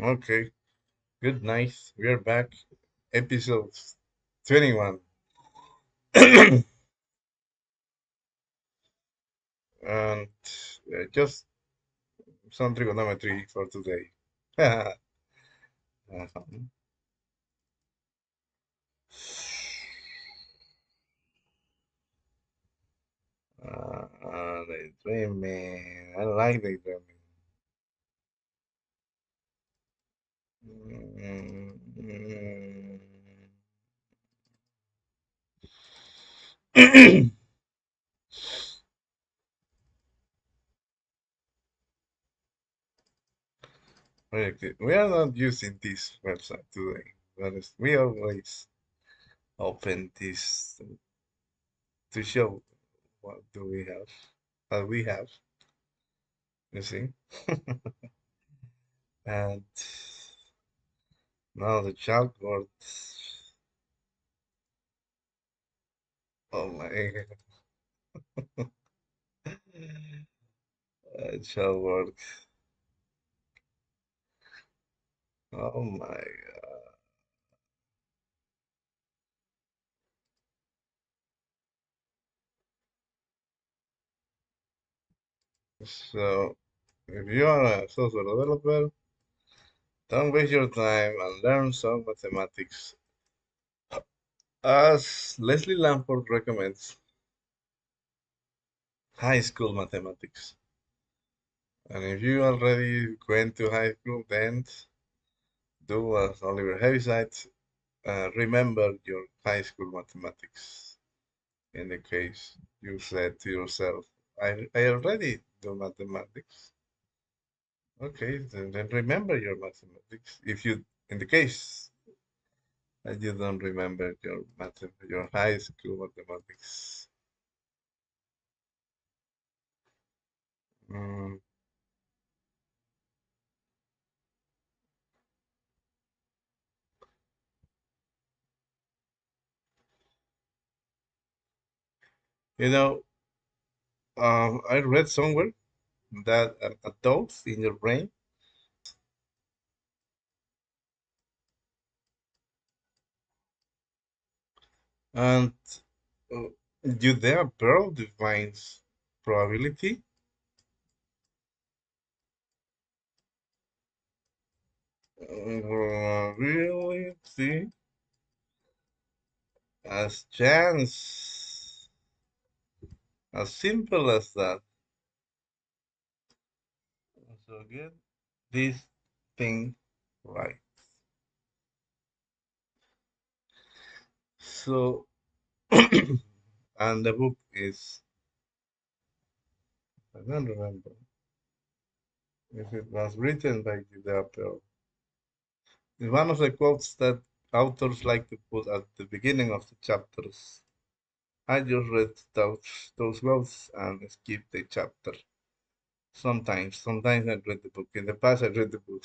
Okay, good night. We are back. Episode 21. And just some trigonometry for today. Um, daydreaming. I like daydreaming. Mm, okay, we are not using this website today, but we always open this to show what do we have, what we have, you see. And now the chalkboard. Oh my god, chalkboard. Oh my god. So if you are a software developer, don't waste your time and learn some mathematics. As Leslie Lamport recommends, high school mathematics. And if you already went to high school, then do as Oliver Heaviside. Remember your high school mathematics. In the case you said to yourself, I already do mathematics. Okay, then remember your mathematics. If you, in the case that you don't remember your high school mathematics. Mm, you know, I read somewhere that adults in your brain, and uh, Judea Pearl defines probability. Probability as chance, as simple as that. So get this thing right. So, and the book is, I don't remember if it was written by Judea Pearl. It's one of the quotes that authors like to put at the beginning of the chapters. I just read those quotes and skipped the chapter. Sometimes I read the book. In the past, I read the book.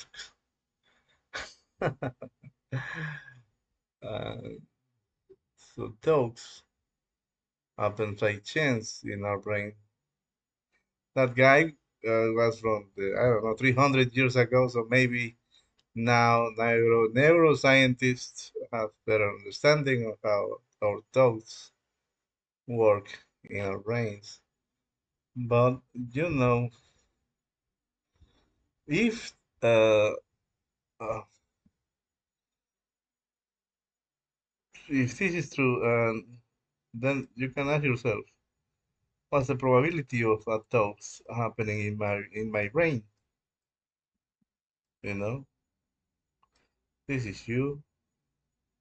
uh, so thoughts happen by chance in our brain. That guy was from the, I don't know, 300 years ago, so maybe now neuroscientists have better understanding of how our thoughts work in our brains. But you know, if uh, uh, if this is true, then you can ask yourself, what's the probability of a thoughts happening in my brain? You know, this is you,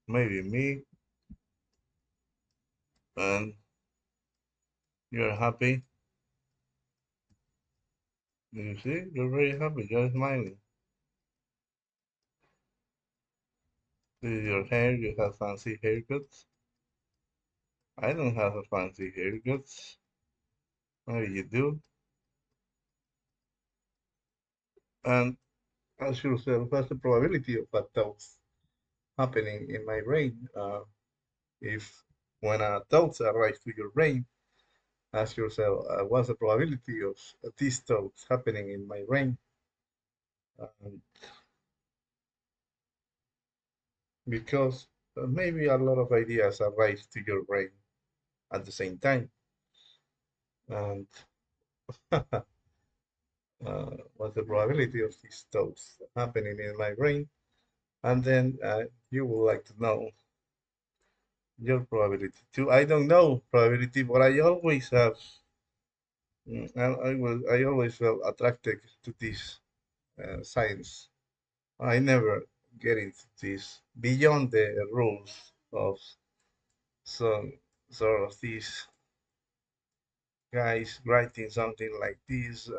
maybe me, and you're happy. You see, you're very happy. You're smiling. This is your hair. You have fancy haircuts. I don't have a fancy haircuts. Maybe you do. And ask yourself, what's the probability of a thoughts happening in my brain? If when a thoughts arrive to your brain, ask yourself, what's the probability of these thoughts happening in my brain? Um, because maybe a lot of ideas arrive to your brain at the same time. And what's the probability of these thoughts happening in my brain? And then you would like to know your probability too. I don't know probability, but I always have. I always felt attracted to this science. I never get into this beyond the rules of some sort of these guys writing something like this.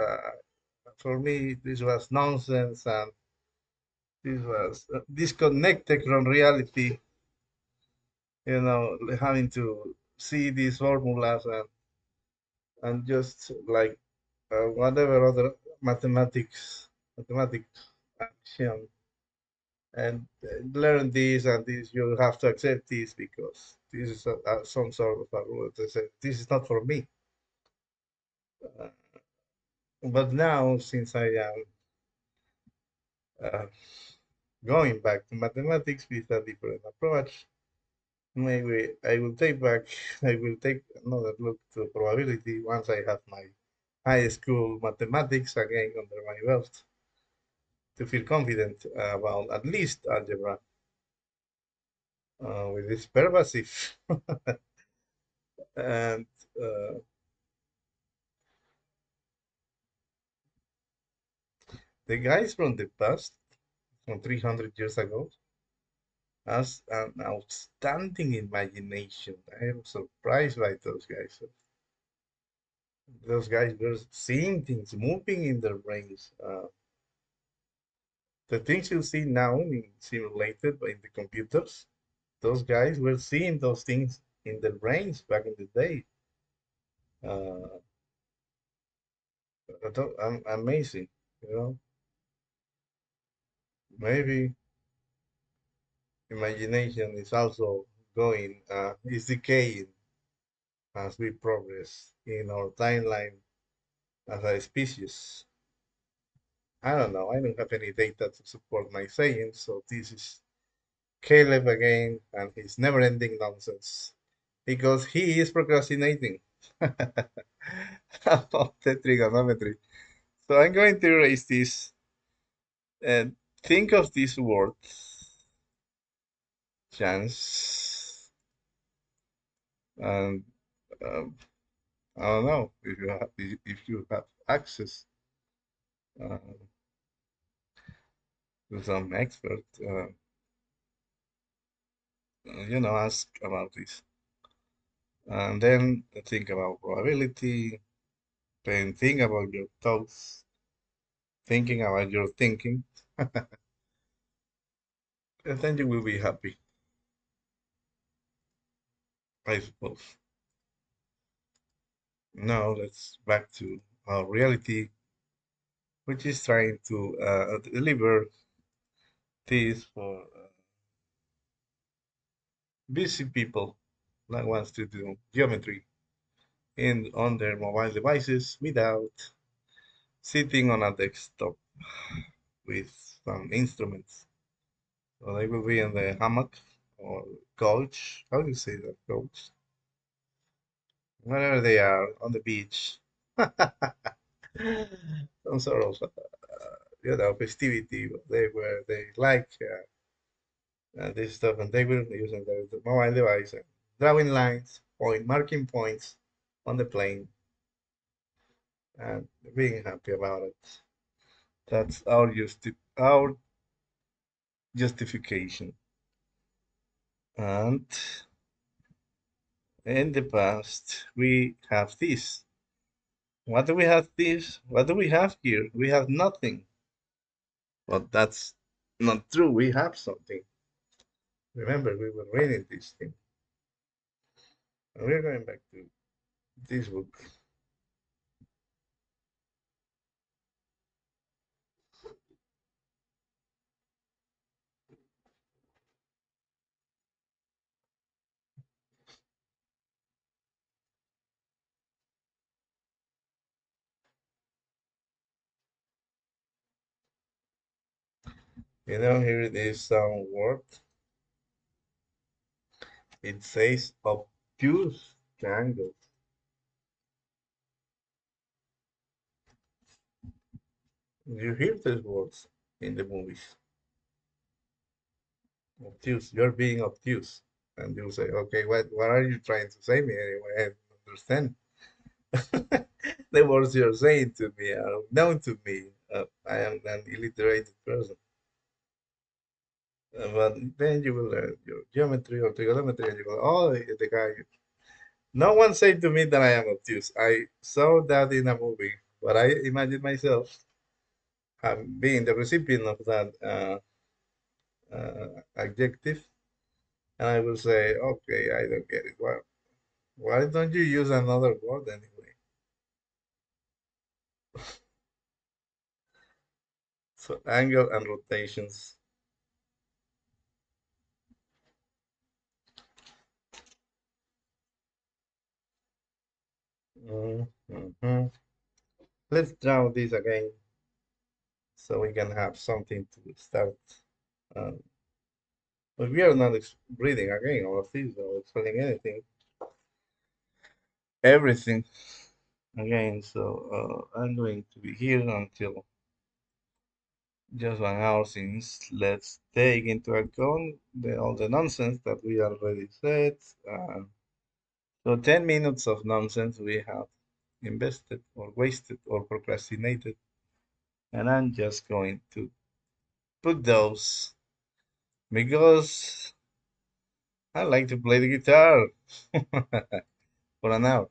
For me, this was nonsense, and this was disconnected from reality. Having to see these formulas and just like whatever other mathematics action, and learn this and this. You have to accept this because this is some sort of a rule. They say this is not for me. Uh, but now, since I am uh, going back to mathematics with a different approach, maybe I will take another look to probability once I have my high school mathematics again under my belt to feel confident about at least algebra with this pervasive. And uh, the guys from the past, from 300 years ago, has an outstanding imagination. I am surprised by those guys. Those guys were seeing things moving in their brains. The things you see now in simulated in the computers, those guys were seeing those things in their brains back in the day. Uh, Amazing, you know. Maybe imagination is also is decaying as we progress in our timeline as a species. I don't know. I don't have any data to support my saying, so this is Caleb again and his never-ending nonsense because he is procrastinating about the trigonometry. So I'm going to erase this and think of this word, chance, and um, I don't know if you have access uh, to some expert, ask about this, and then think about probability, then think about your thoughts, thinking about your thinking, and then you will be happy, I suppose. Now let's back to our reality, which is trying to deliver this for busy people that wants to do geometry in on their mobile devices without sitting on a desktop with some instruments. So they will be in the hammock or couch. How do you say that? Couch? Wherever they are on the beach. Some sort of festivity where they like this stuff, and they will using the mobile device and drawing lines, marking points on the plane, and being happy about it. That's our justification. And in the past, we have this. What do we have this? What do we have here? We have nothing. But that's not true. We have something. Remember, we were reading this thing. And we're going back to this book. Here it is some word. It says obtuse triangles. You hear these words in the movies. Obtuse. You're being obtuse. And you say, okay, what are you trying to say me anyway? I don't understand. The words you're saying to me are known to me. I am an illiterate person. But then you will learn your geometry or trigonometry and you go, oh, the guy. No one said to me that I am obtuse. I saw that in a movie, but I imagine myself being the recipient of that adjective, and I will say, okay, I don't get it. Why don't you use another word anyway? So angle and rotations. Mhm. Let's draw this again so we can have something to start. Um, but we are not reading again all of this or explaining anything, everything again. So I'm going to be here until just 1 hour since let's take into account all the nonsense that we already said. Uh, so 10 minutes of nonsense we have invested or wasted or procrastinated. And I'm just going to put those because I like to play the guitar for an hour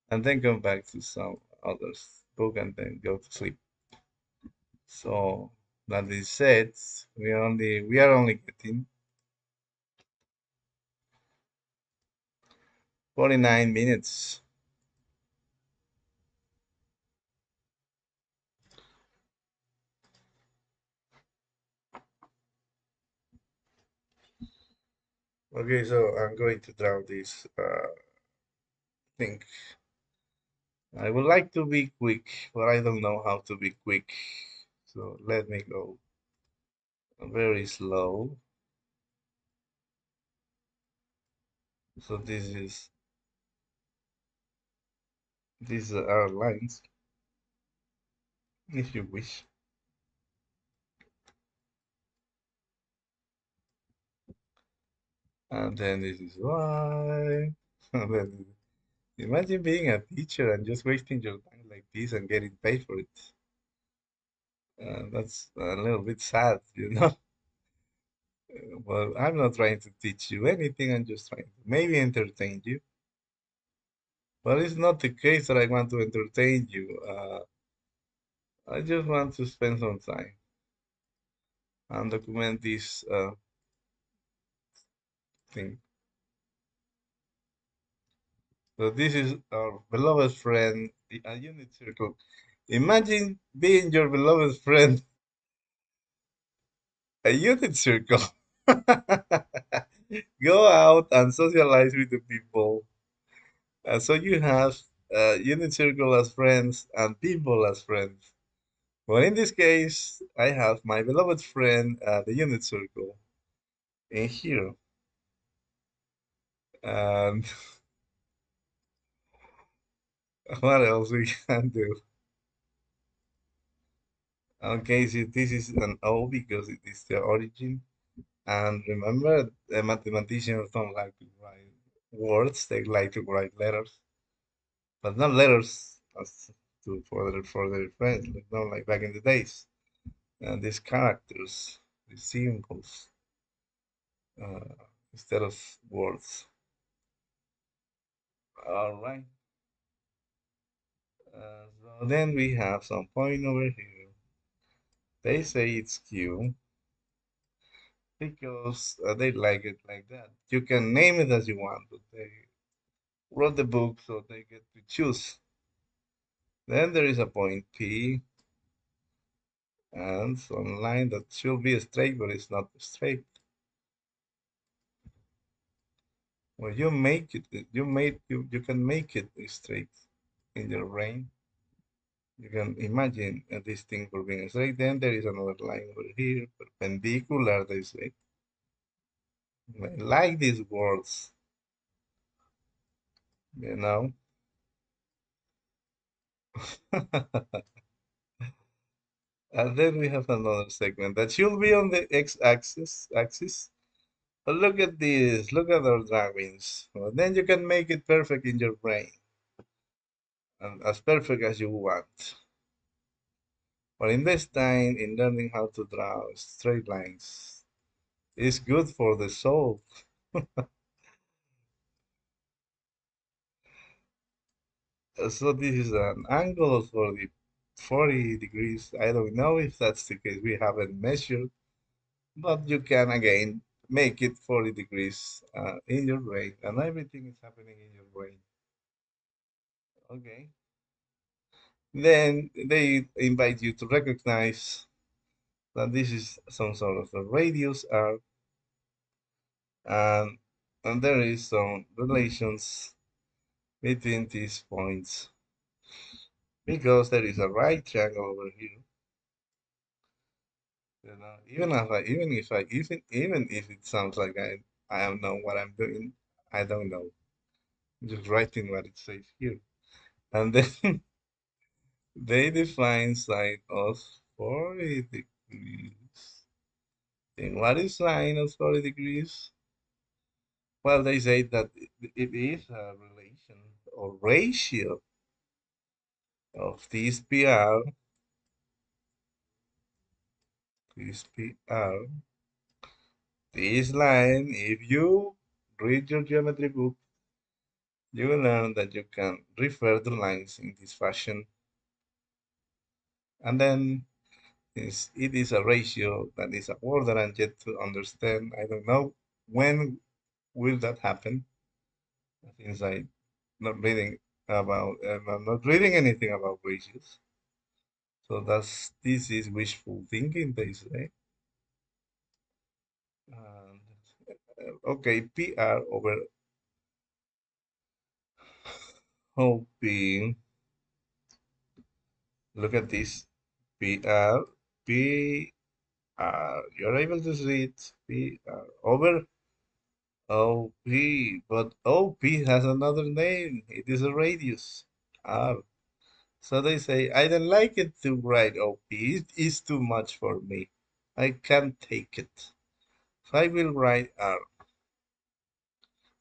and then come back to some others book and then go to sleep. So that is said, we are only getting 49 minutes. Okay, so I'm going to draw this thing. I would like to be quick, but I don't know how to be quick. So let me go very slow. So these are lines, if you wish. And then this is why. And then imagine being a teacher and just wasting your time like this and getting paid for it. That's a little bit sad, you know. Well, I'm not trying to teach you anything. I'm just trying to maybe entertain you. But it's not the case that I want to entertain you. I just want to spend some time and document this thing. So this is our beloved friend, a unit circle. Imagine being your beloved friend, a unit circle. Go out and socialize with the people. So you have unit circle as friends and people as friends. Well, in this case, I have my beloved friend, the unit circle, in here. And what else we can do? Okay, so this is an O because it is the origin. And remember, the mathematicians don't like to write words; they like to write letters, but not letters as to for their friends, like not like back in the days. And these characters, these symbols, uh, instead of words. All right. So then we have some point over here. They say it's Q because they like it like that. You can name it as you want, but they wrote the book so they get to choose. Then there is a point P and some line that should be straight, but it's not straight. Well, you can make it straight in your brain. You can imagine this thing for being straight. Then there is another line over here, perpendicular, they say. I like these words. you know. And then we have another segment that should be on the x-axis. But look at this, look at our drawings. Well, then you can make it perfect in your brain, and as perfect as you want. But in this time, in learning how to draw straight lines, is good for the soul. So this is an angle for the 40 degrees. I don't know if that's the case. We haven't measured, but you can again make it 40 degrees in your brain, and everything is happening in your brain. Okay. Then they invite you to recognize that this is some sort of a radius arc, and and there is some relations between these points because there is a right triangle over here. You know, even if it sounds like I don't know what I'm doing, I don't know. I'm just writing what it says here. And then they define sine of 40 degrees. And what is sine of 40 degrees? Well, they say that it is a relation or ratio of this PR, this PR, this line. If you read your geometry book, you will learn that you can refer to lines in this fashion. And then it is a ratio that is a word that I'm yet to understand. I don't know when will that happen since not reading I'm not reading anything about ratios. So this is wishful thinking, they say. And, okay, PR over OP. Look at this. PR, PR. You're able to see it. PR over OP. But OP has another name. It is a radius. R. So they say, I don't like it to write OP. It is too much for me. I can't take it. So I will write R.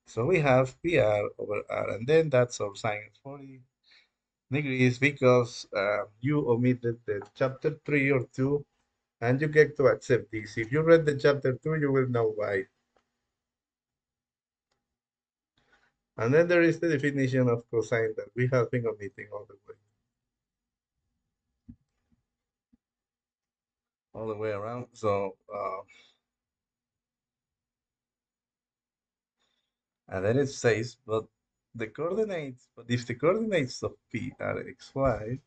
So we have PR over R, and then that's our sine of 40 degrees because you omitted the chapter 3 or 2, and you get to accept this. If you read the chapter 2, you will know why. And then there is the definition of cosine that we have been omitting all the way around. So, and then it says, but if the coordinates of P are xy,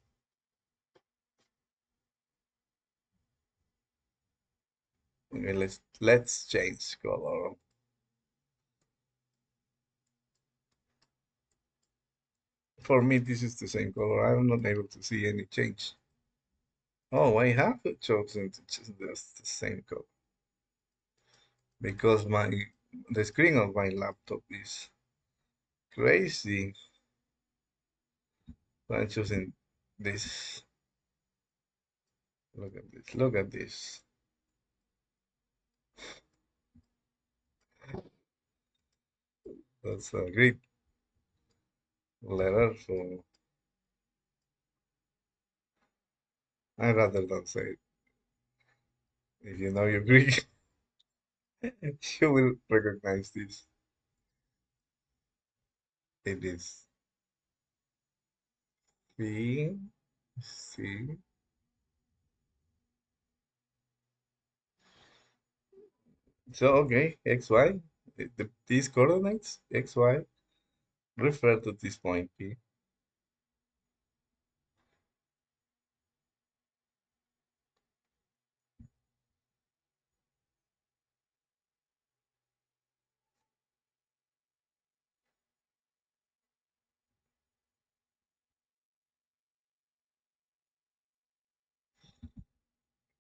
okay, let's change color. For me, this is the same color. I'm not able to see any change. Oh, I have chosen to choose the same color because the screen of my laptop is crazy. So I'm choosing this. Look at this. Look at this. That's a great letter. So I rather not say it. If you know your Greek, you will recognize this. It is B, C. So okay, X, Y. These coordinates, X, Y, refer to this point P.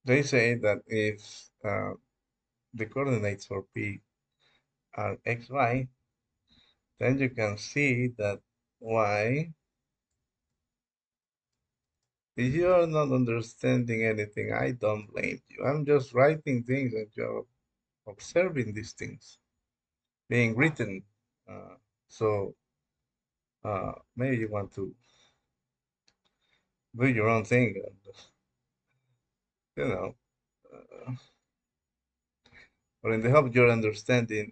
They say that if the coordinates for P are X, Y, then you can see that y. If you are not understanding anything, I don't blame you. I'm just writing things and you're observing these things being written. Uh, so maybe you want to do your own thing, and you know. Uh, but in the hope you're understanding,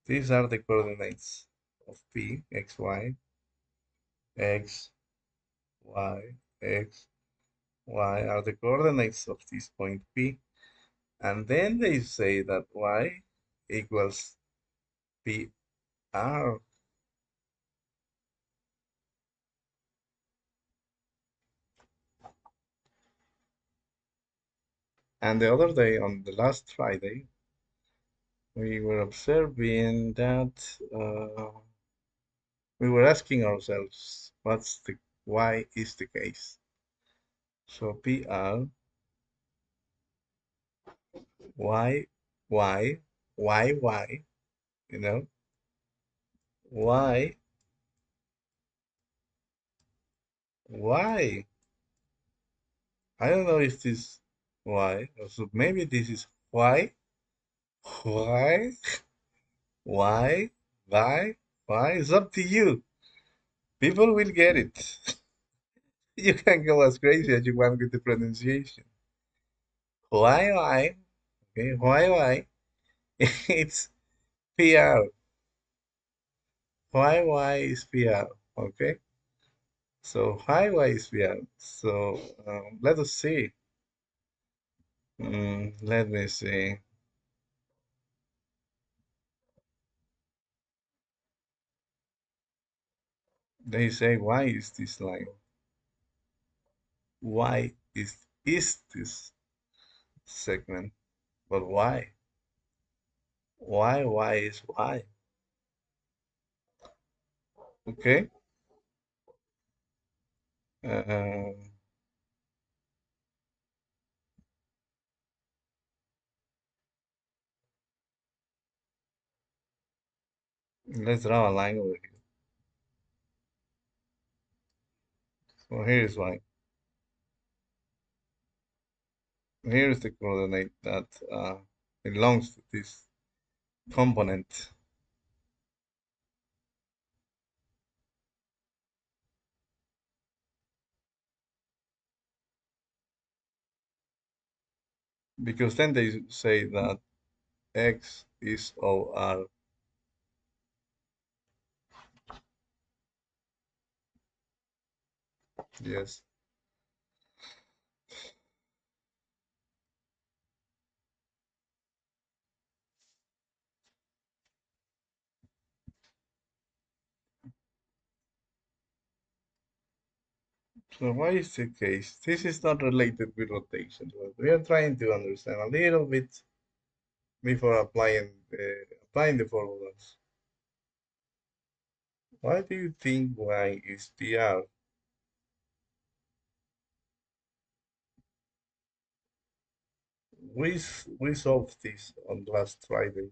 these are the coordinates of P, X, Y, X, Y, X, Y are the coordinates of this point P. And then they say that Y equals PR. And the other day, on the last Friday, we were observing that we were asking ourselves, why is the case? So PR, why, why, why, you know, why, why? I don't know if this why, so maybe this is why, why, why, why? It's up to you. People will get it. You can go as crazy as you want with the pronunciation. Why, okay, why, it's PR. Why is PR, okay? So why is PR? So let us see. Let me see. They say, why is this line? Why is this segment? But why? Why is why? Okay. Uh, let's draw a line over here. So here's why. Here's the coordinate that belongs to this component, because then they say that X is OR. Yes. So why is the case? This is not related with rotation, but we are trying to understand a little bit before applying the formulas. Why do you think Y is PR? We solved this on last Friday.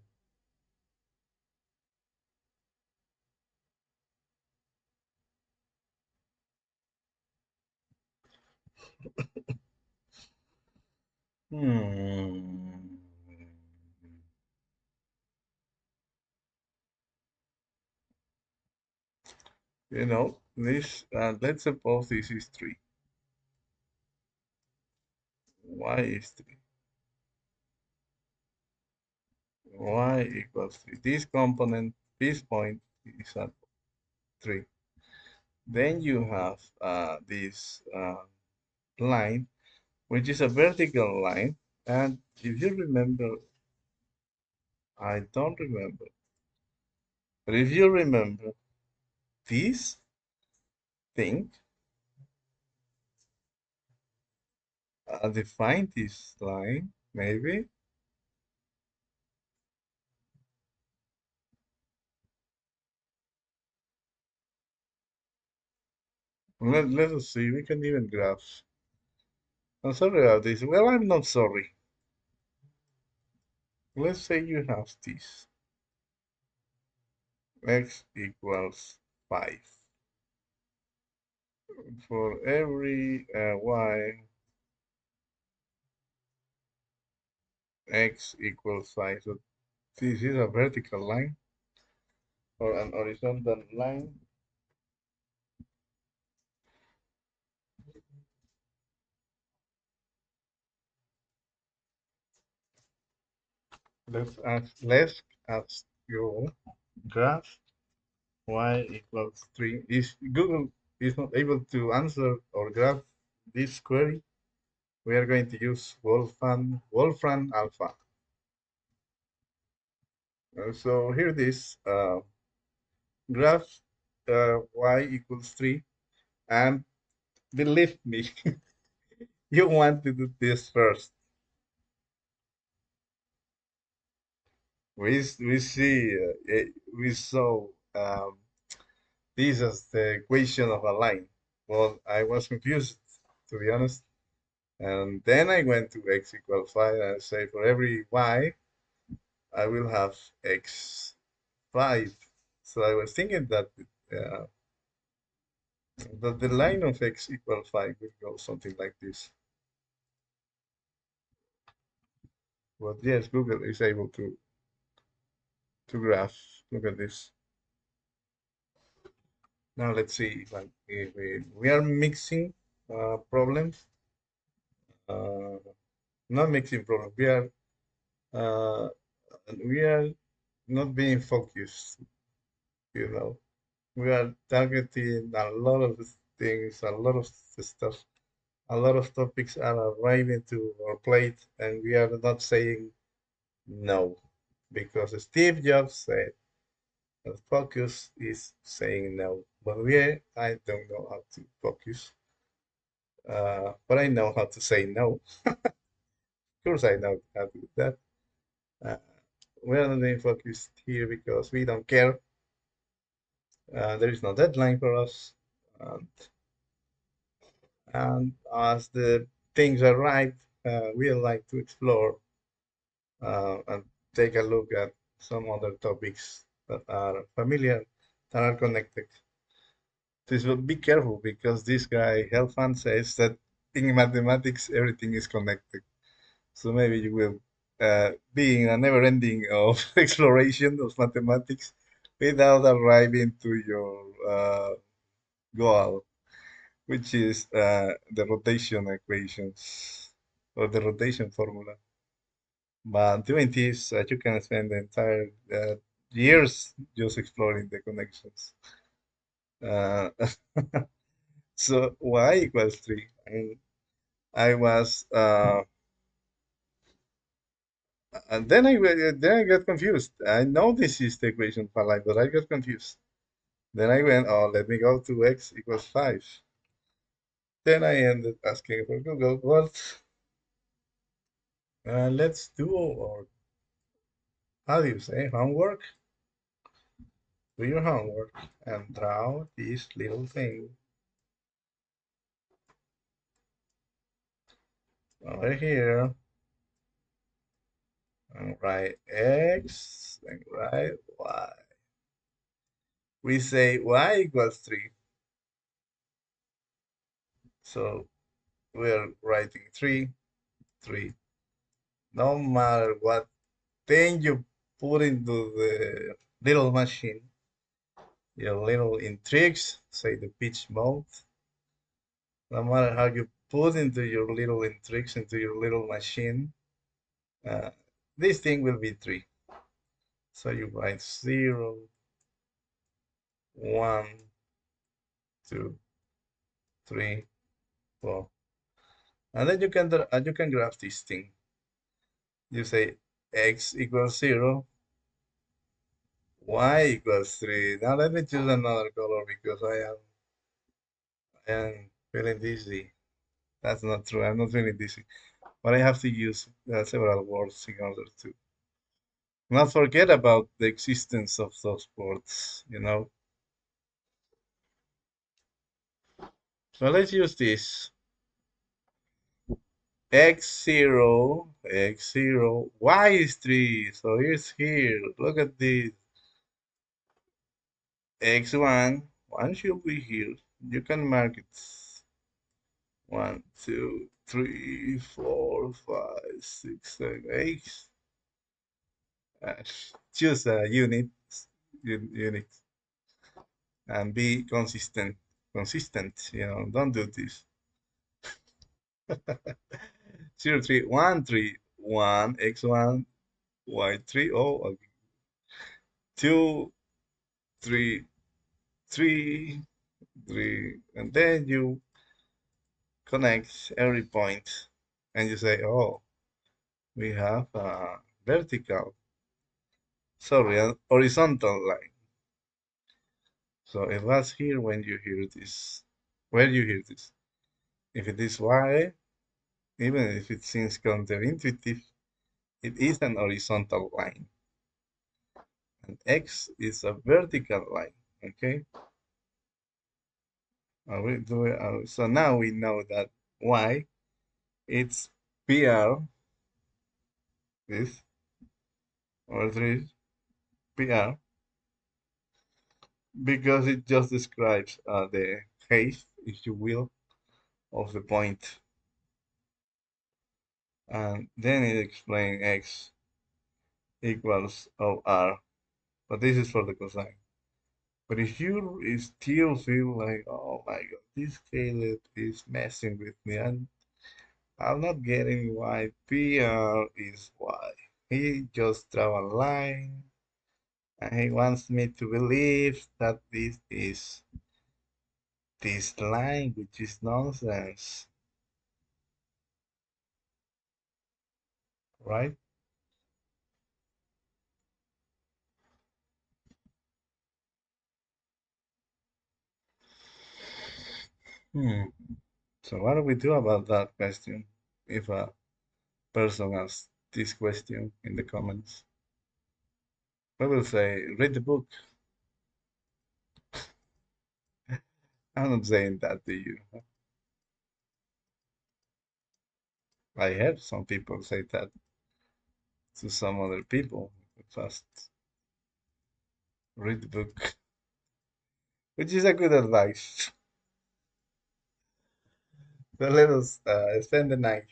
Hmm. You know, this let's suppose this is 3. Y is 3. Y equals 3. This component, this point is at 3. Then you have this line, which is a vertical line. And if you remember, I don't remember, but if you remember this thing, define this line, maybe. Let us see, we can even graph. I'm sorry about this. Well, I'm not sorry. Let's say you have this. X equals 5. For every y, x equals 5. So this is a vertical line or an horizontal line. Let's ask you graph y equals 3. If Google is not able to answer or graph this query, we are going to use Wolfram Alpha. So here it is, graph y equals 3, and believe me, you want to do this first. We saw this as the equation of a line. Well, I was confused, to be honest. And then I went to x equals 5 and I say for every y, I will have x5. So I was thinking uh, that the line of x equals 5 will go something like this. But yes, Google is able to graph. Look at this. Now let's see if we are mixing problems. Uh, Not mixing problems. Uh, we are not being focused. You know, we are targeting a lot of things, a lot of stuff, a lot of topics are arriving to our plate, and we are not saying no, because Steve Jobs said that focus is saying no. But I don't know how to focus, but I know how to say no. Of course, I know how to do that. Uh, we are not being focused here because we don't care. There is no deadline for us. And, and as the things arrive, we like to explore and take a look at some other topics that are familiar, that are connected. This will be careful because this guy, Helfand, says that in mathematics everything is connected. So maybe you will be in a never ending of exploration of mathematics without arriving to your goal, which is the rotation equations or the rotation formula. But doing this, you can spend the entire years just exploring the connections. Uh, so y equals 3. And I was, and then I got confused. I know this is the equation for line, but I got confused. Then I went, oh, let me go to x equals 5. Then I ended asking for Google, what? Let's do our, how do you say, homework? Do your homework and draw this little thing over here and write x and write y. We say y equals 3. So we're writing 3, 3. No matter what thing you put into the little machine, your little intrigues, say the pitch mode, no matter how you put into your little intrigues into your little machine, uh, this thing will be 3. So you write 0, 1, 2, 3, 4. And then you can graph this thing. You say x equals 0, y equals 3. Now let me choose another color because I am feeling dizzy. That's not true. I'm not feeling dizzy. But I have to use several words in order to not forget about the existence of those words, you know. So let's use this. X0, X0, Y is 3. So here's here. Look at this. X1, Once you'll be here, you can mark it. One, two, three, four, five, six, seven, eight. Uh, Choose a unit and be consistent. Consistent, don't do this. 0, 3, 1, 3, 1, x1, y3, oh, okay. 2, 3, 3, 3, and then you connect every point and you say, oh, we have a vertical, sorry, an horizontal line. So it was here when you hear this, where you hear this. If it is y, even if it seems counterintuitive, it is an horizontal line. And x is a vertical line, okay? So now we know that y, it's PR, this, or 3 PR, because it just describes the height, if you will, of the point. And then it explains x equals of r, but this is for the cosine. But if you still feel like, oh my god, this Caleb is messing with me, and I'm not getting why PR is y. He just draw a line, and he wants me to believe that this is this line, which is nonsense, right? Hmm. So what do we do about that question? If a person asks this question in the comments, we will say, read the book. I'm not saying that to you. I heard some people say that to some other people. First, read the book, which is a good advice. So let us spend the night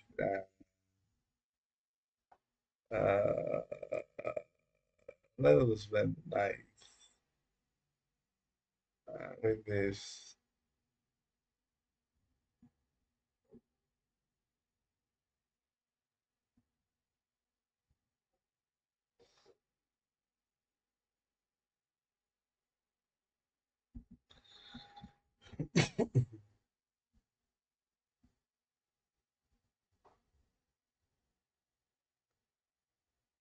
uh, let us spend the night with this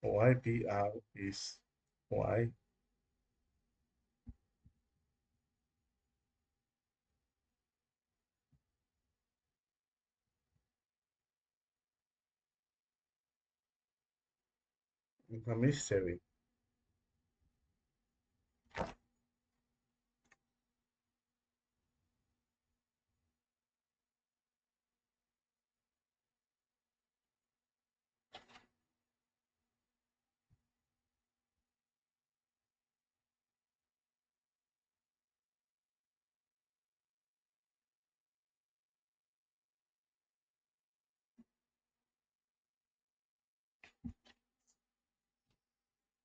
YPR is Y. It's a mystery.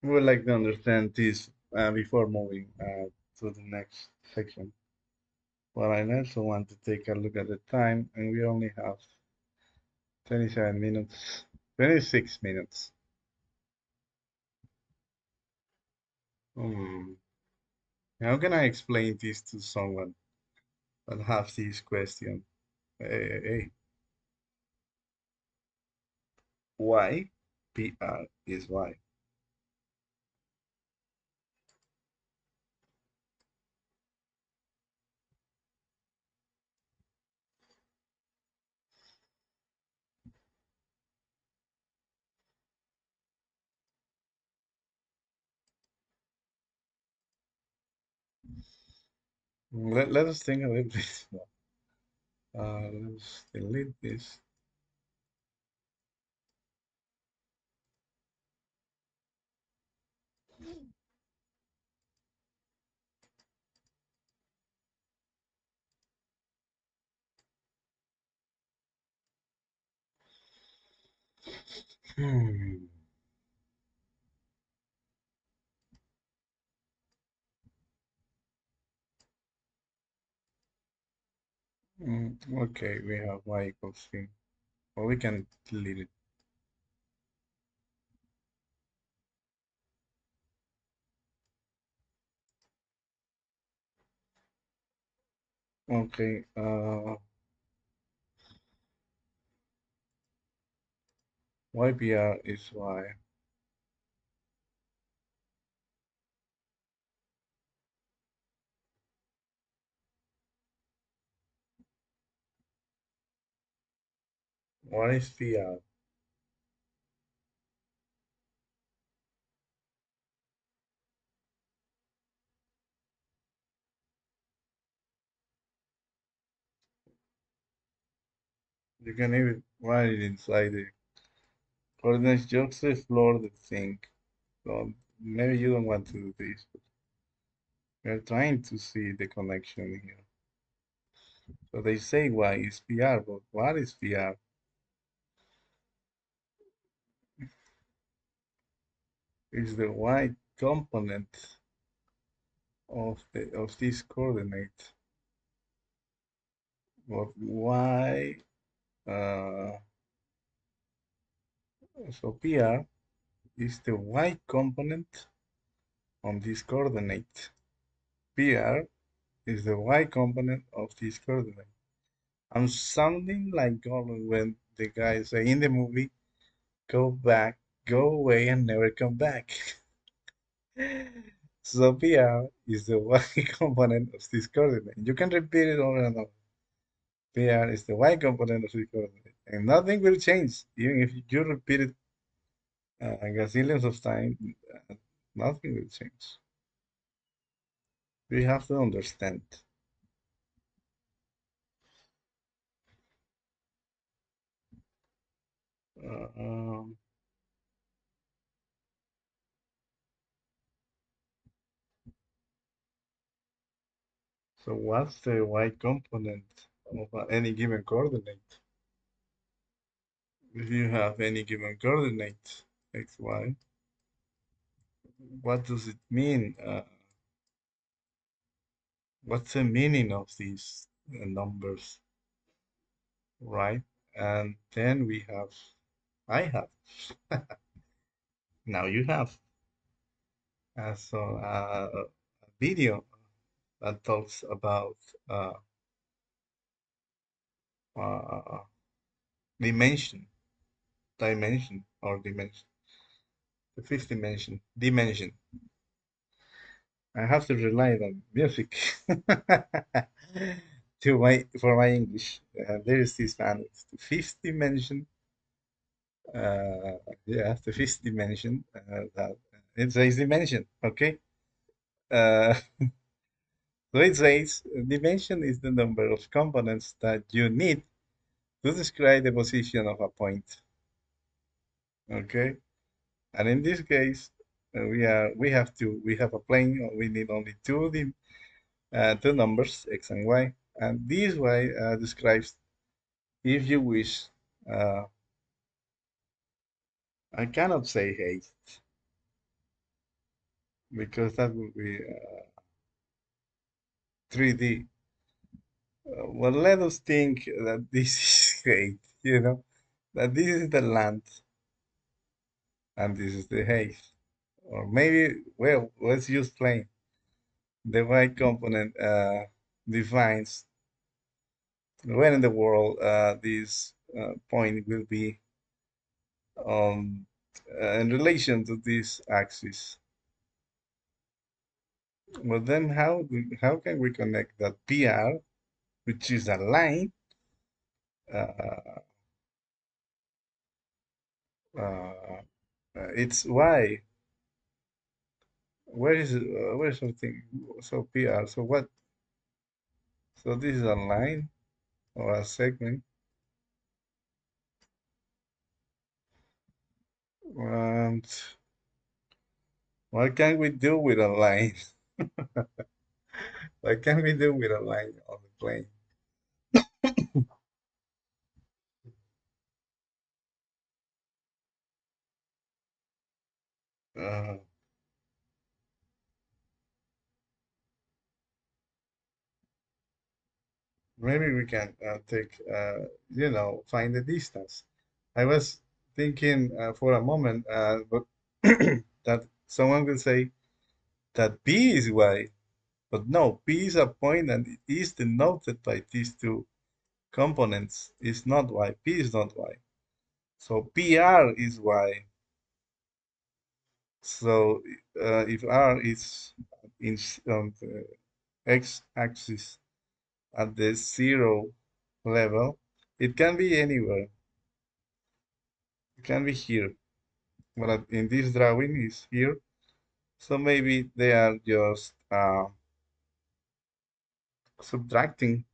We would like to understand this before moving to the next section. But I also want to take a look at the time, and we only have 27 minutes, 26 minutes. Hmm. How can I explain this to someone that has this question? Hey, why PR is why? Let us think a little bit more. Let's delete this. Hmm. Okay, we have y equals c. Well, we can delete it. Okay, YPR is y. What is PR? You can even write it inside the coordinates just to explore the thing. So maybe you don't want to do this, but we're trying to see the connection here. So they say y is PR, but what is PR? Is the y component of this coordinate. But y so PR is the y component on this coordinate. PR is the y component of this coordinate. I'm sounding like Gollum when the guy say in the movie, "Go back, go away, and never come back." So PR is the y component of this coordinate. You can repeat it over and over. PR is the y component of this coordinate, and nothing will change. Even if you repeat it gazillions of times, nothing will change. We have to understand. Uh, um, so what's the y component of any given coordinate? If you have any given coordinate, x, y, what does it mean? What's the meaning of these numbers, right? And then we have, I have, now you have. A video that talks about uh, uh, dimension, dimension, or dimension, the fifth dimension. I have to rely on music to my for my English. There is this man, the fifth dimension. Yeah, the fifth dimension. That it says dimension. Okay. Uh, so it says dimension is the number of components that you need to describe the position of a point. Okay. And in this case, we have a plane. We need only two numbers, x and y, and this y describes, if you wish, uh, I cannot say haste because that would be 3D. Well, let us think that this is hate, that this is the land and this is the haste. Or maybe, well, let's use plane. The y component defines when in the world this point will be um, in relation to this axis. But then how can we connect that PR, which is a line, uh, uh, it's Y. Where is something? So PR. So what? So this is a line or a segment. And what can we do with a line? What can we do with a line on the plane? Uh, Maybe we can find the distance. I was thinking for a moment, but that someone will say that P is Y, but no, P is a point and it is denoted by these two components. It's not Y. P is not Y. So PR is Y. So if R is on the x-axis at the zero level, it can be anywhere. It can be here, but in this drawing is here. So maybe they are just subtracting,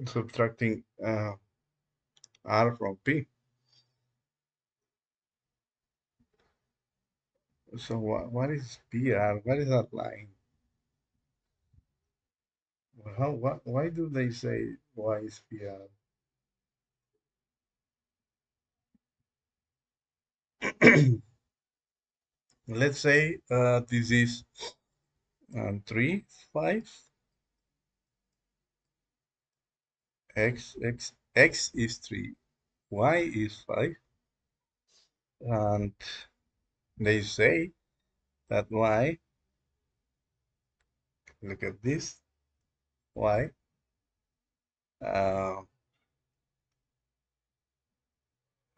subtracting R from P. So what is PR? What is that line? Why do they say Y is PR? Let's say this is 3, 5, X is 3, Y is 5, and they say that Y, look at this, Y, uh,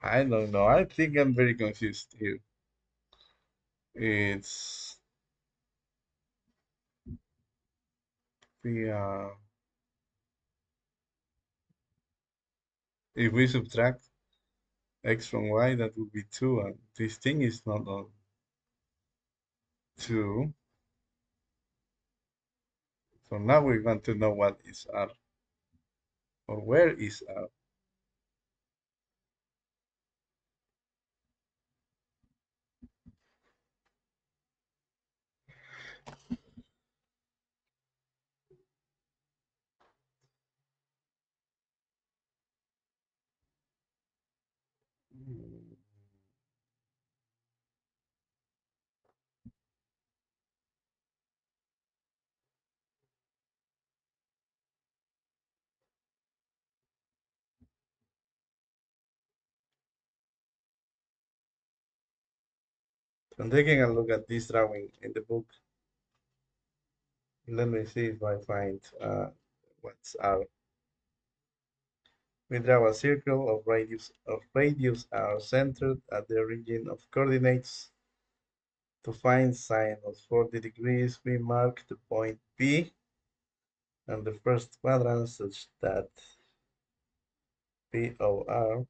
I don't know, I think I'm very confused here. It's the, if we subtract X from Y, that would be 2, and this thing is not on 2. So now we want to know what is R, or where is R. I'm taking a look at this drawing in the book. Let me see if I find what's R. We draw a circle of radius r centered at the origin of coordinates. To find sine of 40 degrees, we mark the point P and the first quadrant such that POR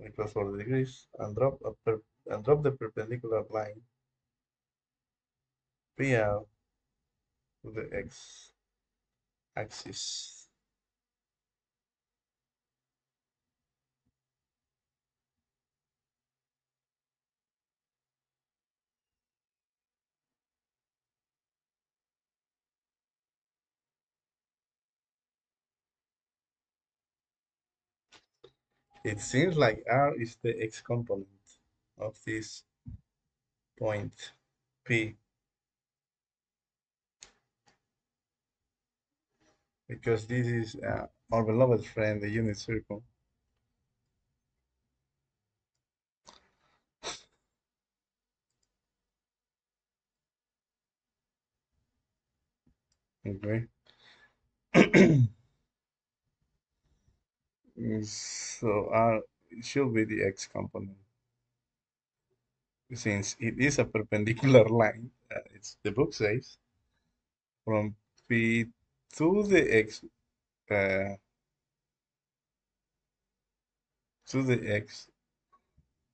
equals 40 degrees and drop the perpendicular line PR to the x-axis. It seems like R is the x component of this point P, because this is our beloved friend, the unit circle. Okay. So R should be the x component since it is a perpendicular line. It's the book says from P to the x uh, to the x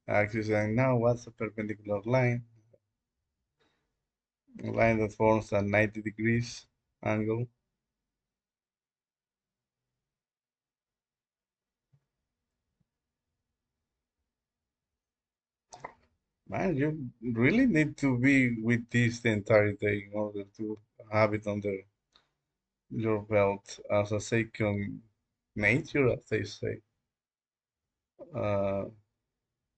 axis. And now what's a perpendicular line? A line that forms a 90 degrees angle. Man, you really need to be with this the entire day in order to have it under your belt as a second nature, as they say, uh,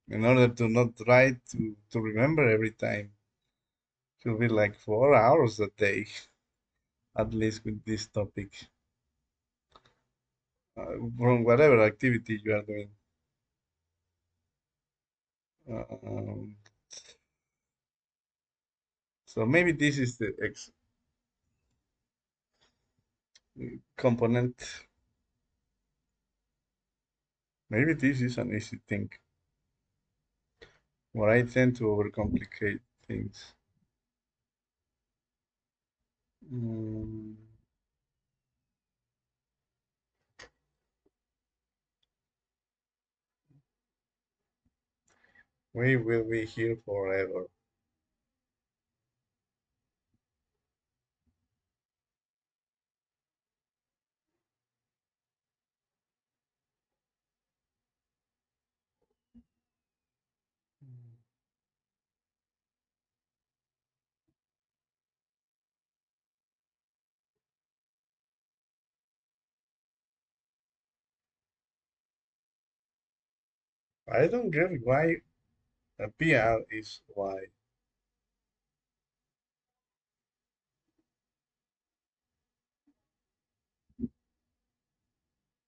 in order to not try to remember every time. It will be like 4 hours a day, at least with this topic, from whatever activity you are doing. Um, so maybe this is the X component. Maybe this is an easy thing, where I tend to overcomplicate things. Mm, we will be here forever. I don't get why a PR is why.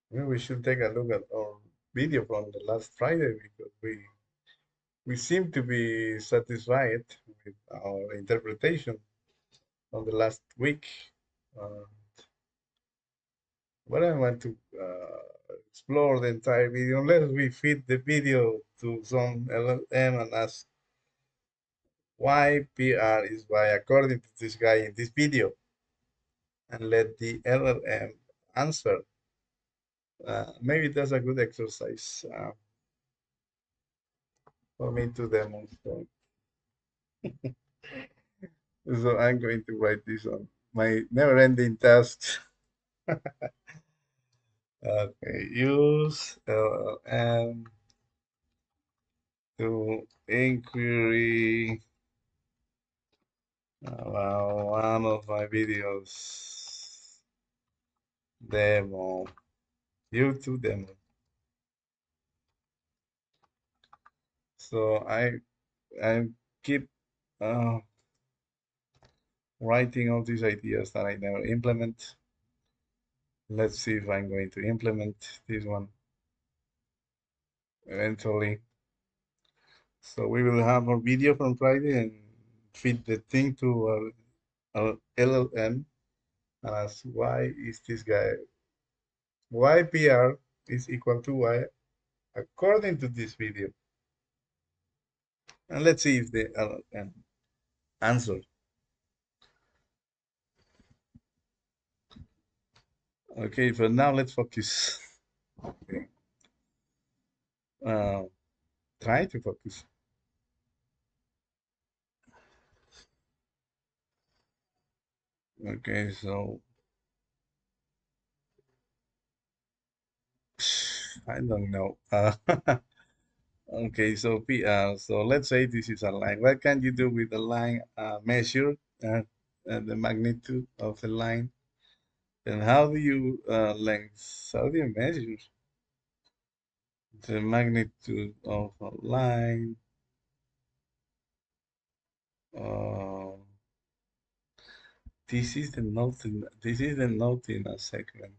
Maybe we should take a look at our video from the last Friday because we seem to be satisfied with our interpretation of the last week. Uh, but I want to explore the entire video unless we feed the video to some LLM and ask why PR is why according to this guy in this video and let the LLM answer. Maybe that's a good exercise for me to demonstrate. So I'm going to write this on my never-ending task. Okay, use LLM to inquiry about one of my videos. Demo, YouTube demo. So I keep uh, writing all these ideas that I never implement. Let's see if I'm going to implement this one eventually. So we will have our video from Friday and feed the thing to our LLM and ask why is this guy, why PR is equal to Y according to this video. And let's see if the LLM answer. Okay, for now let's focus. Okay. Uh, try to focus. Okay, so I don't know. Okay, so so let's say this is a line. What can you do with a line? Measure the magnitude of the line. And how do you length? How do you measure the magnitude of a line? Uh, this is the note. This is the note in a segment.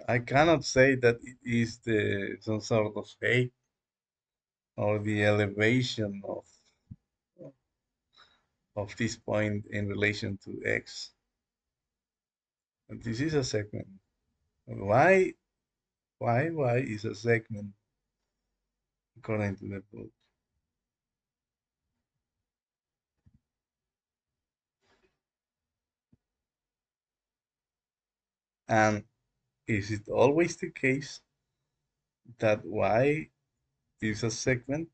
I cannot say that it is the some sort of height or the elevation of this point in relation to x. This is a segment. Why why is a segment according to the book? And is it always the case that y is a segment?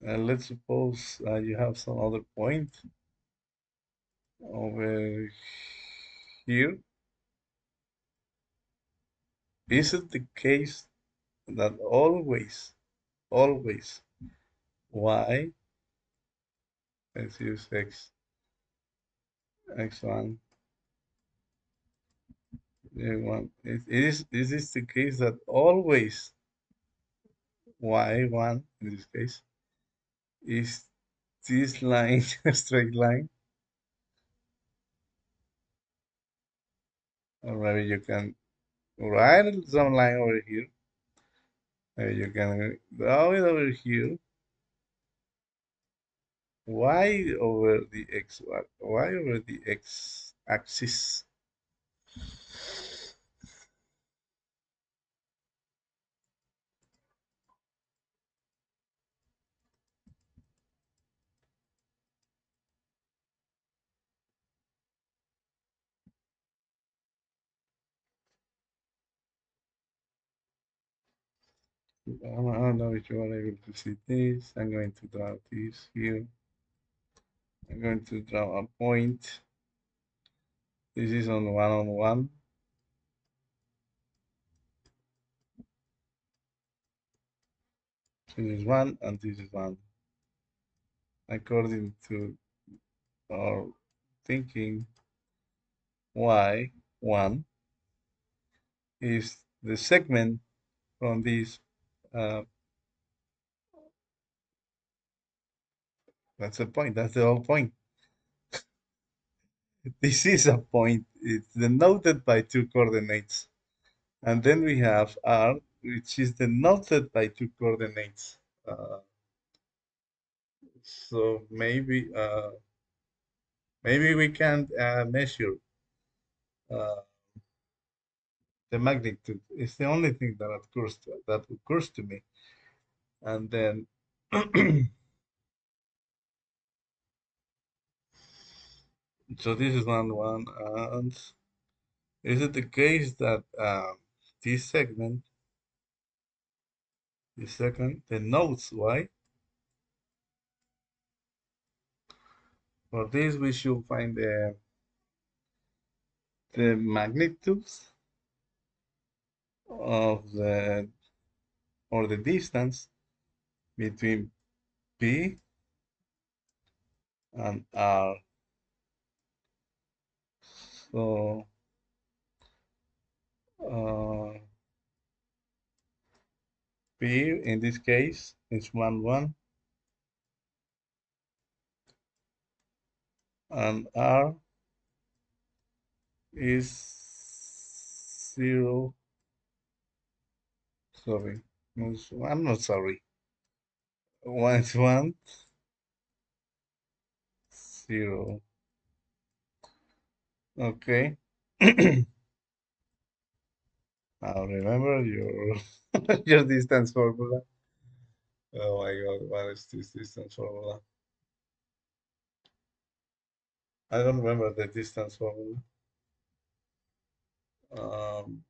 Let's suppose you have some other point over here. Is it the case that always y, let's use x, x1, y1. It is the case that always y1 in this case is this line, a straight line, or maybe you can write some line over here. Maybe you can draw it over here. Y over the y over the x axis. I don't know if you are able to see this. I'm going to draw this here. I'm going to draw a point. This is on one. This is one, and this is one. According to our thinking, y1 is the segment from this. Uh, that's a point. That's the whole point. This is a point. It's denoted by two coordinates. And then we have r, which is denoted by two coordinates. So maybe we can measure uh, the magnitude. It's the only thing that occurs to me. And then so this is one, and is it the case that this segment, this segment denotes y? For this, we should find the magnitudes of the or the distance between P and R. So uh, P in this case is 1, and R is 0. Sorry, I'm not sorry. 1 is 1, 0. Okay. Now remember your your distance formula. Oh my God, what is this distance formula? I don't remember the distance formula. Um,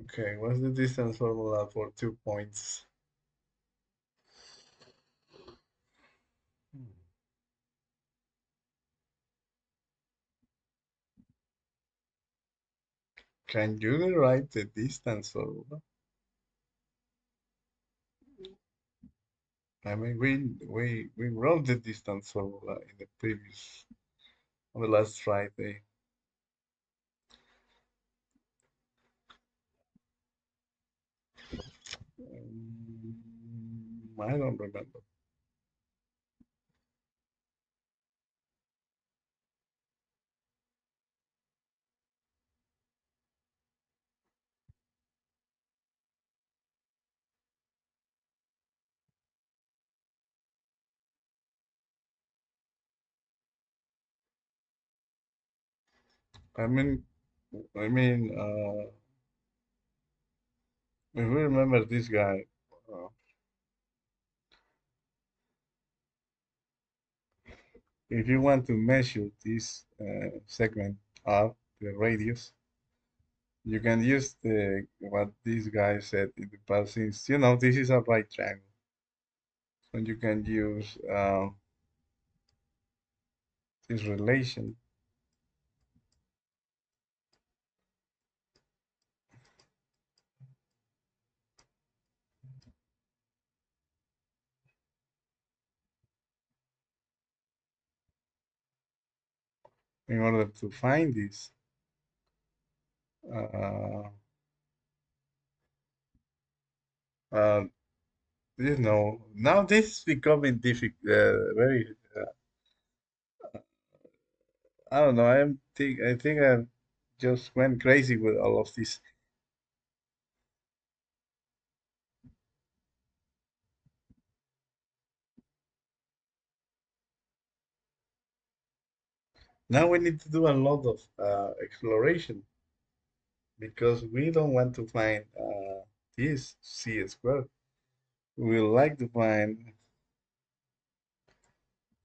okay, what's the distance formula for 2 points? Can you write the distance formula? I mean, we wrote the distance formula in the previous, on the last Friday. I don't remember. I mean, I mean, if we remember this guy, uh, if you want to measure this segment R, the radius, you can use the what this guy said in the past. Since you know this is a right triangle, so you can use this relation in order to find this. Uh, uh, now this is becoming difficult, very, I don't know, I think I just went crazy with all of this. Now we need to do a lot of exploration because we don't want to find this C squared. We would like to find,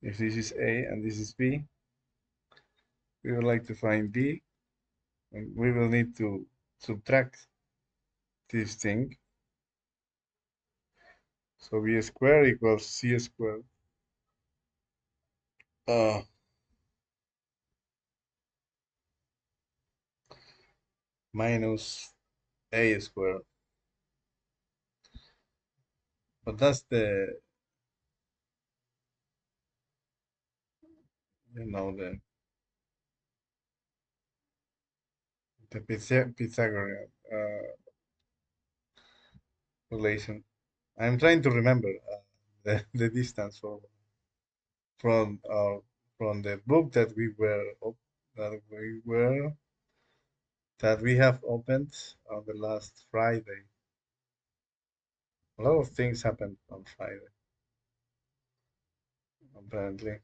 if this is A and this is B, we would like to find B, and we will need to subtract this thing. So B squared equals C squared uh, minus A squared. But that's the Pythagorean relation. I'm trying to remember the distance from from the book we were that we have opened on the last Friday. A lot of things happened on Friday, apparently.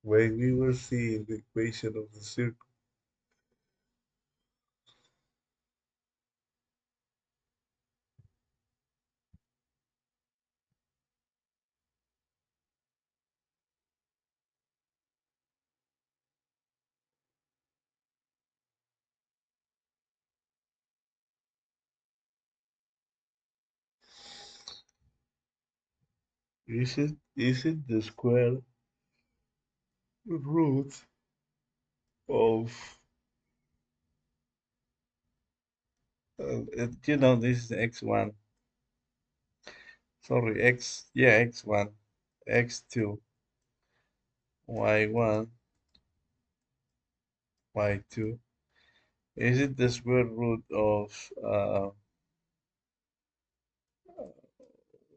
When we were seeing the equation of the circle, is it the square root of this is x1, sorry, x1, x2, y1, y2. Is it the square root of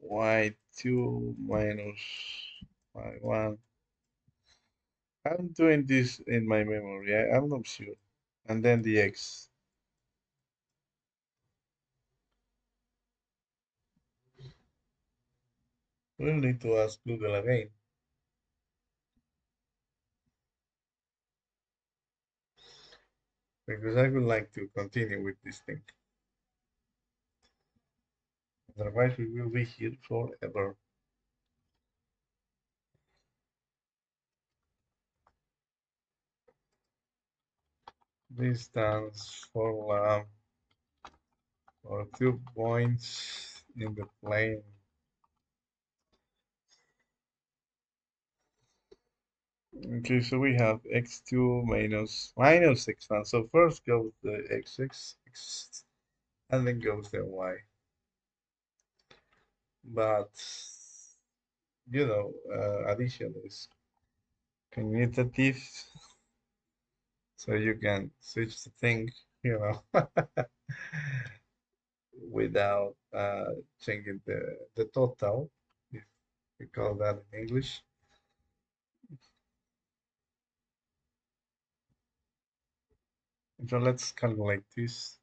y2 minus y1? I'm doing this in my memory. I'm not sure. And then the x. We'll need to ask Google again because I would like to continue with this thing. Otherwise, we will be here forever. Distance for 2 points in the plane. Okay, so we have x2 minus x1. So first goes the x, and then goes the y. But addition is commutative, so you can switch the thing, you know, without changing the total, if we call that in English. So let's calculate this.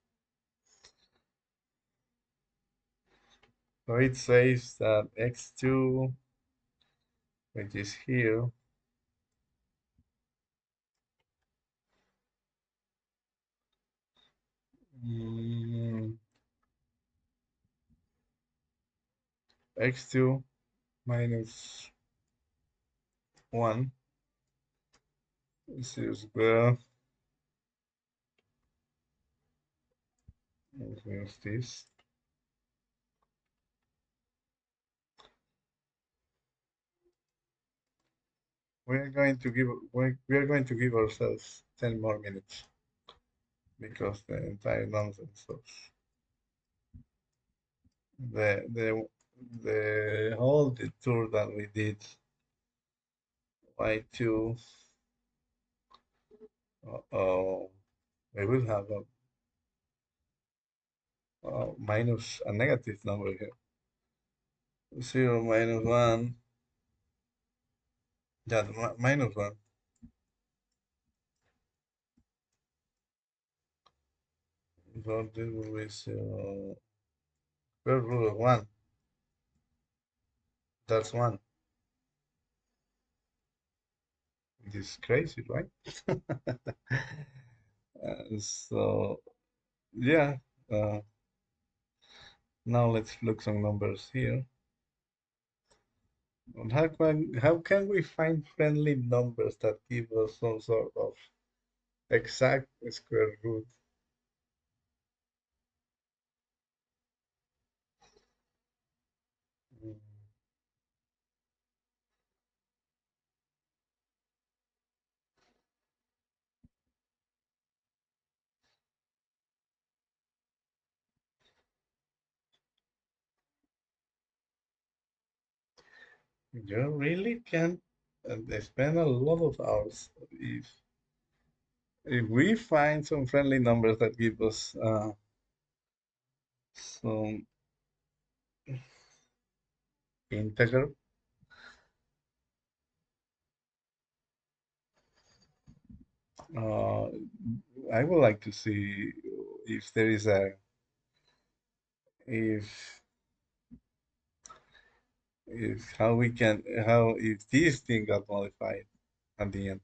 So it says that x2, which is here, mm, x2 minus 1 is square equals this. We are going to give ourselves 10 more minutes because the entire nonsense of the whole tour that we did, y2, uh, we will have a minus a negative number here. 0 minus 1, yeah, minus 1. So this will be 0, square root of 1. That's 1. This is crazy, right? So, yeah, uh, now let's look some numbers here. And how can we find friendly numbers that give us some sort of exact square root? Mm, You really can spend a lot of hours if we find some friendly numbers that give us some integer. Uh, I would like to see if there is a if if how we can how if this thing got modified at the end.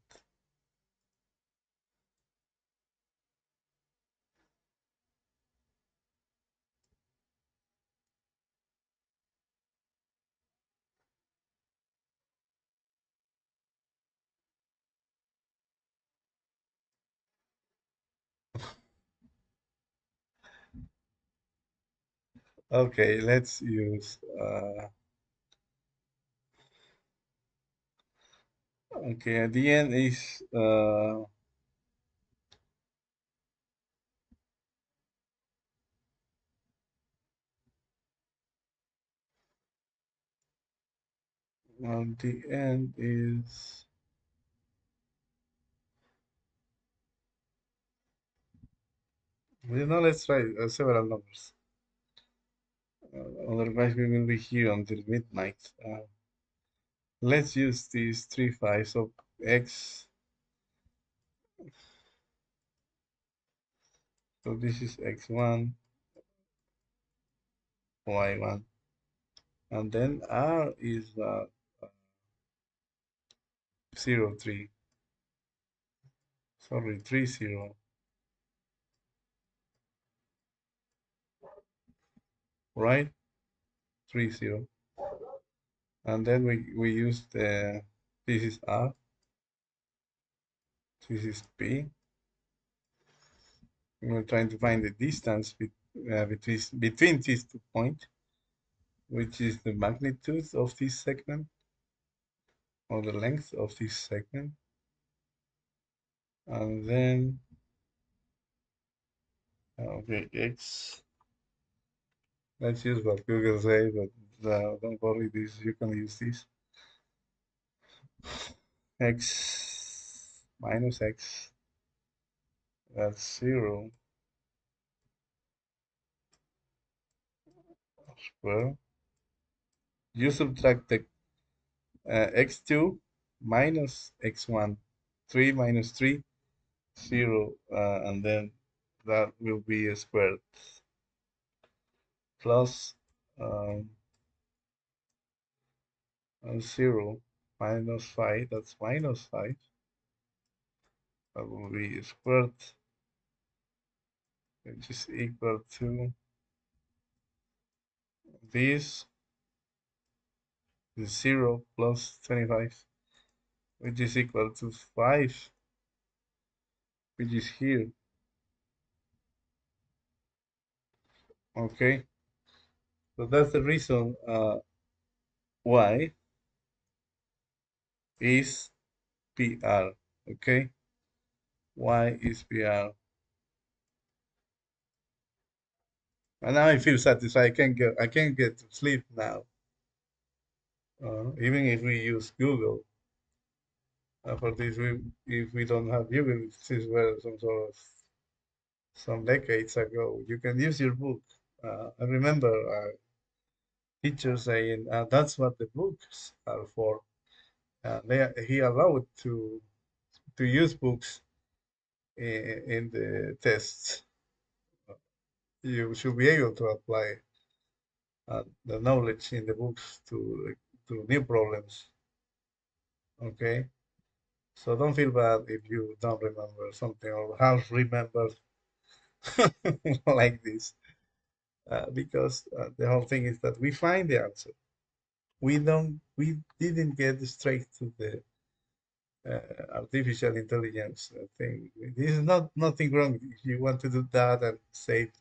Okay, let's use okay at the end is the end is let's try several numbers. Otherwise we will be here until midnight. Let's use these 3 5. So x, so this is x1, y1, and then r is 0 3. Sorry, 3 0, right? 3 0. And then we use this is r, this is p. We're trying to find the distance between these 2 points, which is the magnitude of this segment or the length of this segment. And then, okay, x, let's use what Google says, but don't worry, this you can use this. X minus x, that's 0 square. You subtract the x2 minus x1, 3 minus 3, 0, and then that will be a squared plus um, 0 minus 5, that's minus 5, that will be squared, which is equal to this is 0 plus 25, which is equal to 5, which is here. Okay, so that's the reason why is PR. Okay, why is PR? And now I feel satisfied. I can get to sleep now. Even if we use Google. For this, if we don't have Google, this is where some sort of some decades ago, you can use your book. I remember teacher saying that's what the books are for. He allowed to use books in the tests. You should be able to apply the knowledge in the books to new problems. Okay, so don't feel bad if you don't remember something or half remember like this, because the whole thing is that we find the answer. We didn't get straight to the artificial intelligence thing. This is not nothing wrong. If you want to do that and save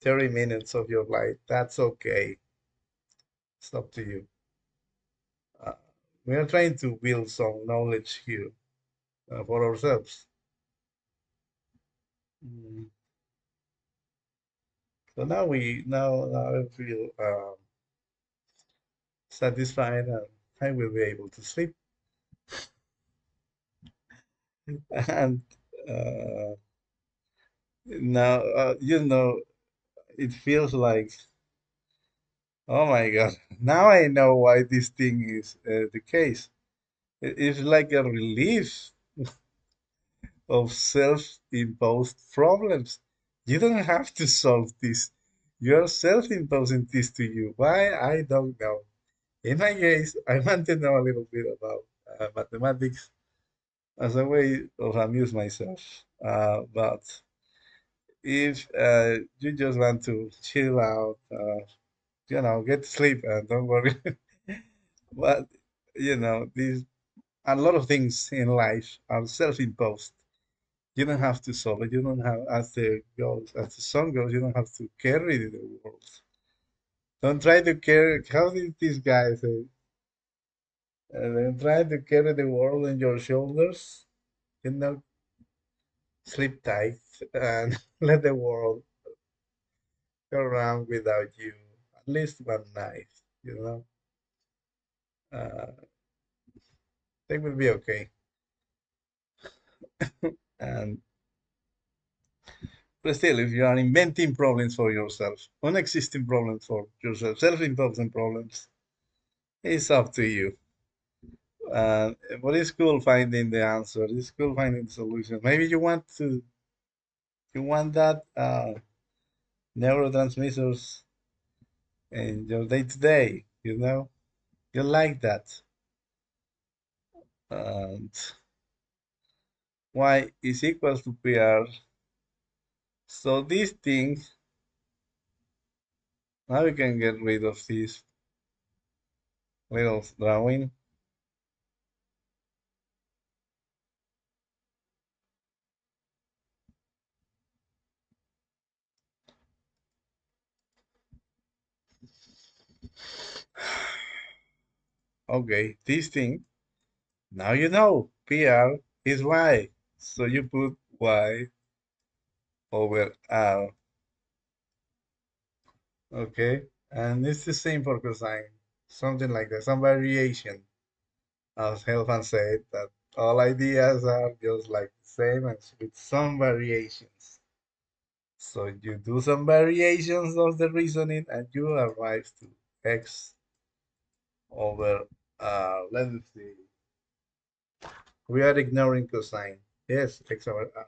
30 minutes of your life, that's okay. It's up to you. Uh, we are trying to build some knowledge here for ourselves. Mm. So now I feel satisfied and I will be able to sleep. And uh, now it feels like, oh my God, now I know why this thing is the case. It's like a relief of self-imposed problems. You don't have to solve this. You're self-imposing this to you. Why? I don't know. In my case, I want to know a little bit about mathematics as a way of amuse myself. But if you just want to chill out, get to sleep and don't worry. But these a lot of things in life are self-imposed. You don't have to solve it. You don't have, as the song goes, you don't have to carry the world. Don't try to carry. How did this guy say? Don't try to carry the world on your shoulders. You know, sleep tight and let the world go around without you. At least one night. You know, they will be okay. And but still, if you are inventing problems for yourself, unexisting problems for yourself, self-imposing problems, it's up to you. But it's cool finding the answer. It's cool finding the solution. Maybe you want that neurotransmitters in your day to day. You like that. And y is equals to PR. So this thing, now we can get rid of this little drawing. Okay, this thing. Now you know PR is y. So you put y over r. Okay, and it's the same for cosine, something like that, some variation. As Helfand said, that all ideas are just like the same and with some variations. So you do some variations of the reasoning and you arrive to x over, let me see, we are ignoring cosine. Yes, x over r,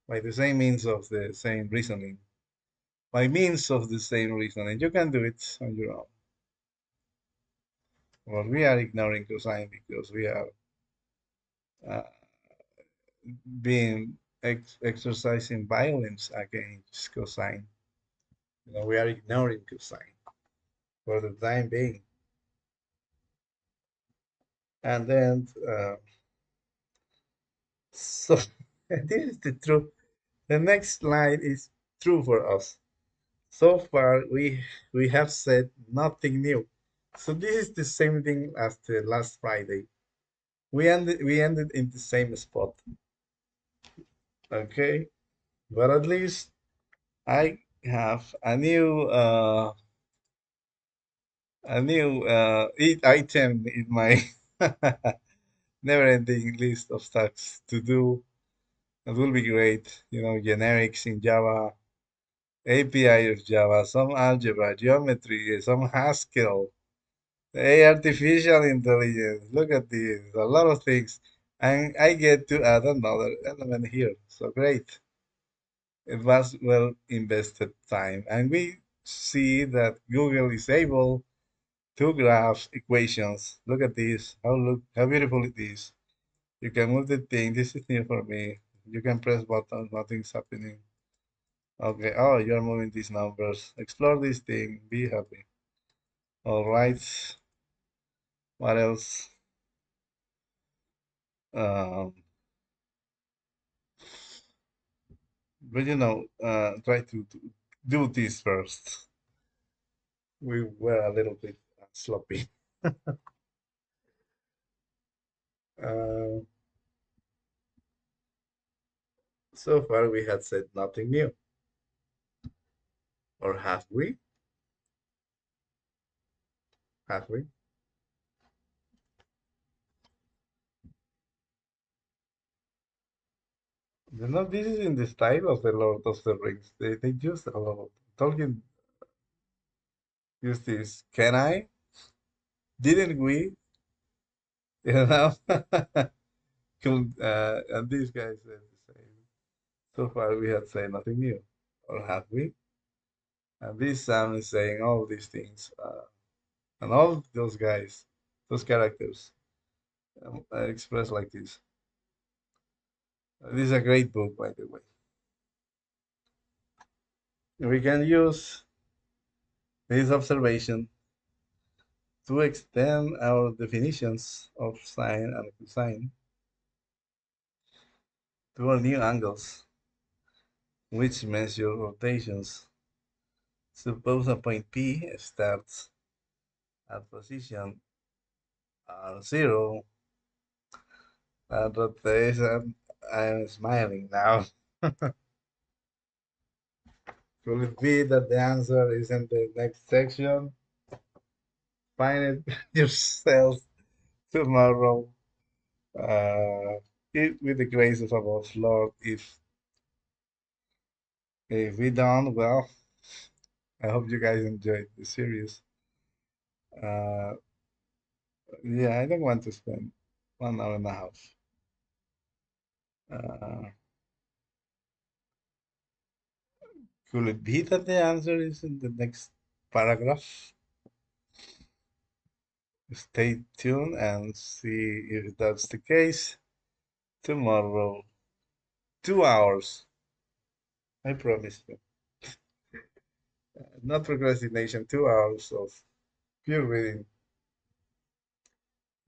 by the same means of the same reasoning. By means of the same reasoning, you can do it on your own. Well, we are ignoring cosine because we are uh, being exercising violence against cosine. We are ignoring cosine for the time being. And then, so this is the truth. The next line is true for us. So far, we have said nothing new. So this is the same thing as the last Friday. We ended in the same spot. Okay, but at least I have a new item in my never-ending list of tasks to do. It will be great. Generics in Java, API of Java, some algebra, geometry, some Haskell, artificial intelligence. Look at this, a lot of things. And I get to add another element here. So great. It was well invested time. And we see that Google is able to graph equations. Look at this. How beautiful it is. You can move the thing. This is new for me. You can press buttons, nothing's happening. Okay, oh, you're moving these numbers. Explore this thing, be happy. All right, what else? Um, but try to do this first. We were a little bit sloppy. Uh, so far, we had said nothing new. Or have we? Have we? This is in the style of the Lord of the Rings. They use a lot. Tolkien used this. Can I? Didn't we? You know? And these guys said the same. So far, we had said nothing new. Or have we? And this Sam is saying all these things. And all those guys, those characters, are expressed like this. This is a great book, by the way. We can use this observation to extend our definitions of sine and cosine to our new angles, which measure rotations. Suppose a point P starts at position R0 at rotation. I'm smiling now. Could it be that the answer is in the next section? Find it yourself tomorrow. With the grace of our Lord. If we don't, well, I hope you guys enjoyed the series. Uh, yeah, I don't want to spend 1 hour and a half. Uh, could it be that the answer is in the next paragraph? Stay tuned and see if that's the case tomorrow. 2 hours, I promise you. Not procrastination, 2 hours of pure reading.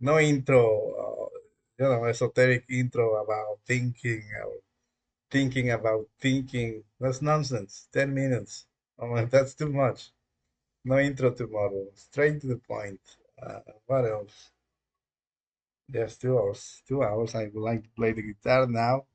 No intro, esoteric intro about thinking or thinking about thinking. That's nonsense. 10 minutes. Oh my, that's too much. No intro tomorrow. Straight to the point. What else? Yes, 2 hours. 2 hours. I would like to play the guitar now.